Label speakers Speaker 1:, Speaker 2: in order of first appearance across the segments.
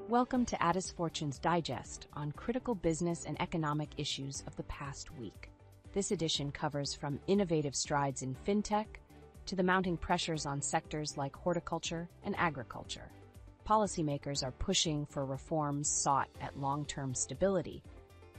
Speaker 1: Welcome to Addis Fortune's Digest on critical business and economic issues of the past week. This edition covers from innovative strides in Fintech to the mounting pressures on sectors like horticulture and agriculture. Policymakers are pushing for reforms sought at long-term stability,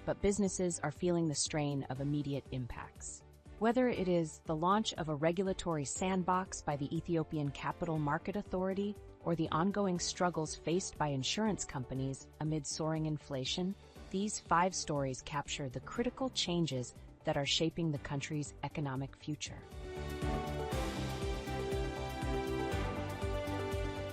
Speaker 1: but businesses are feeling the strain of immediate impacts. Whether it is the launch of a regulatory sandbox by the Ethiopian Capital Market Authority or the ongoing struggles faced by insurance companies amid soaring inflation, these 5 stories capture the critical changes that are shaping the country's economic future.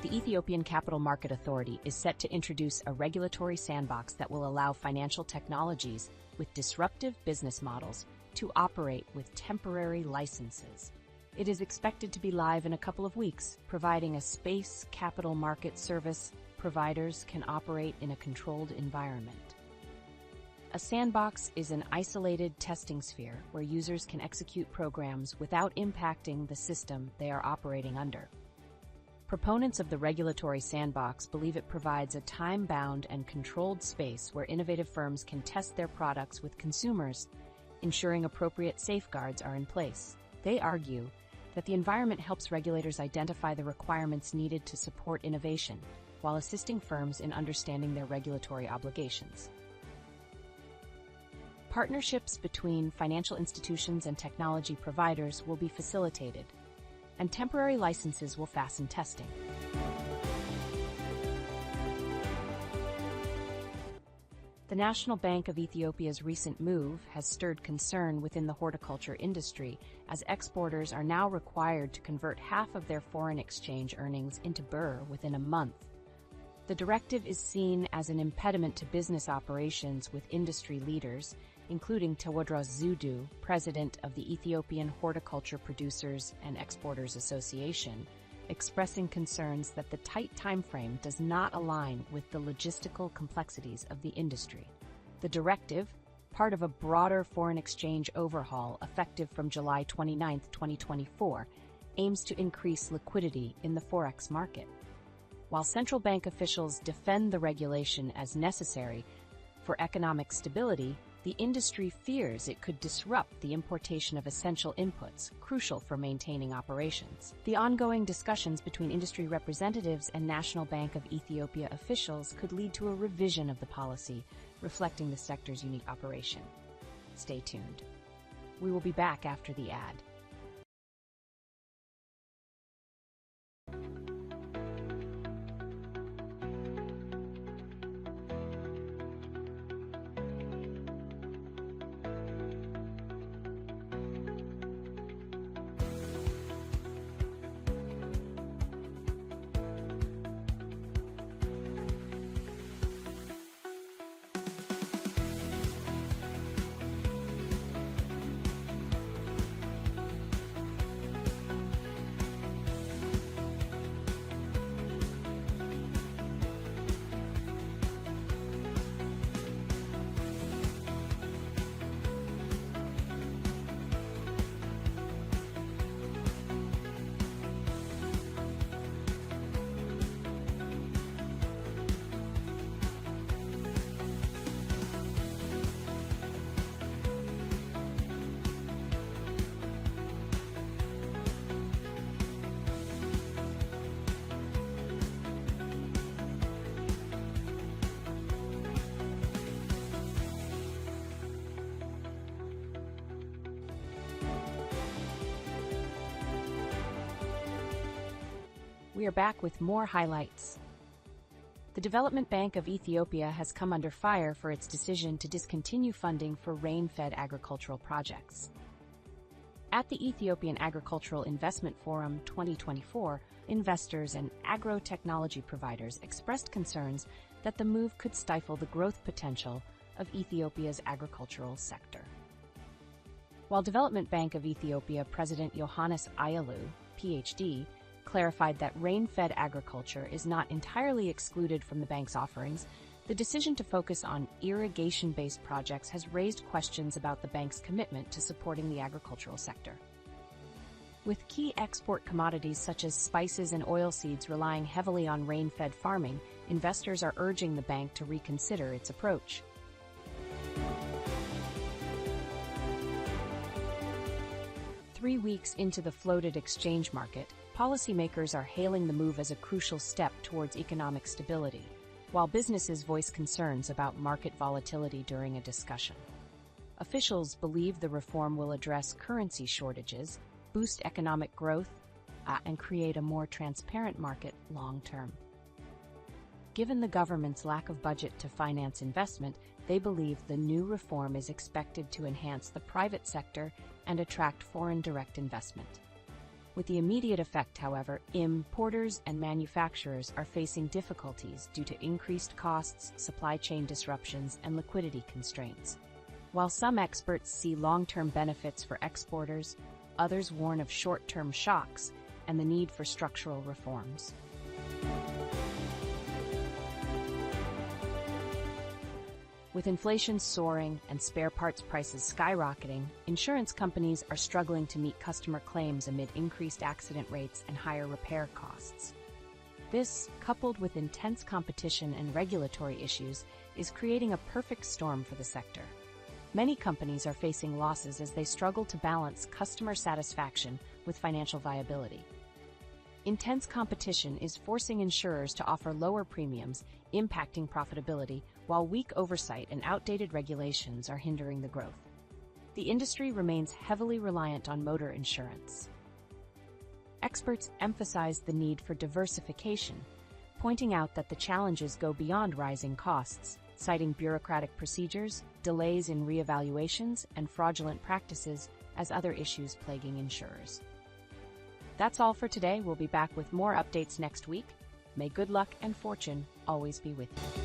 Speaker 1: The Ethiopian Capital Market Authority is set to introduce a regulatory sandbox that will allow financial technologies with disruptive business models to operate with temporary licenses. It is expected to be live in a couple of weeks, providing a space capital market service providers can operate in a controlled environment. A sandbox is an isolated testing sphere where users can execute programs without impacting the system they are operating under. Proponents of the regulatory sandbox believe it provides a time-bound and controlled space where innovative firms can test their products with consumers, ensuring appropriate safeguards are in place. They argue that the environment helps regulators identify the requirements needed to support innovation, while assisting firms in understanding their regulatory obligations. Partnerships between financial institutions and technology providers will be facilitated, and temporary licenses will fasten testing. The National Bank of Ethiopia's recent move has stirred concern within the horticulture industry, as exporters are now required to convert half of their foreign exchange earnings into birr within a month. The directive is seen as an impediment to business operations, with industry leaders, including Tewodros Zudu, president of the Ethiopian Horticulture Producers and Exporters Association, expressing concerns that the tight timeframe does not align with the logistical complexities of the industry. The directive, part of a broader foreign exchange overhaul effective from July 29, 2024, aims to increase liquidity in the Forex market. While central bank officials defend the regulation as necessary for economic stability, the industry fears it could disrupt the importation of essential inputs, crucial for maintaining operations. The ongoing discussions between industry representatives and National Bank of Ethiopia officials could lead to a revision of the policy, reflecting the sector's unique operation. Stay tuned. We will be back after the ad. We are back with more highlights. The Development Bank of Ethiopia has come under fire for its decision to discontinue funding for rain-fed agricultural projects. At the Ethiopian Agricultural Investment Forum 2024, investors and agro-technology providers expressed concerns that the move could stifle the growth potential of Ethiopia's agricultural sector. While Development Bank of Ethiopia President Yohannes Ayalu, PhD, clarified that rain-fed agriculture is not entirely excluded from the bank's offerings, the decision to focus on irrigation-based projects has raised questions about the bank's commitment to supporting the agricultural sector. With key export commodities such as spices and oilseeds relying heavily on rain-fed farming, investors are urging the bank to reconsider its approach. Three weeks into the floated exchange market, policymakers are hailing the move as a crucial step towards economic stability, while businesses voice concerns about market volatility during a discussion. Officials believe the reform will address currency shortages, boost economic growth, and create a more transparent market long-term. Given the government's lack of budget to finance investment, they believe the new reform is expected to enhance the private sector and attract foreign direct investment. With the immediate effect, however, importers and manufacturers are facing difficulties due to increased costs, supply chain disruptions, and liquidity constraints. While some experts see long-term benefits for exporters, others warn of short-term shocks and the need for structural reforms. With inflation soaring and spare parts prices skyrocketing, insurance companies are struggling to meet customer claims amid increased accident rates and higher repair costs. This, coupled with intense competition and regulatory issues, is creating a perfect storm for the sector. Many companies are facing losses as they struggle to balance customer satisfaction with financial viability. Intense competition is forcing insurers to offer lower premiums, impacting profitability, while weak oversight and outdated regulations are hindering the growth. The industry remains heavily reliant on motor insurance. Experts emphasize the need for diversification, pointing out that the challenges go beyond rising costs, citing bureaucratic procedures, delays in reevaluations, and fraudulent practices as other issues plaguing insurers. That's all for today. We'll be back with more updates next week. May good luck and fortune always be with you.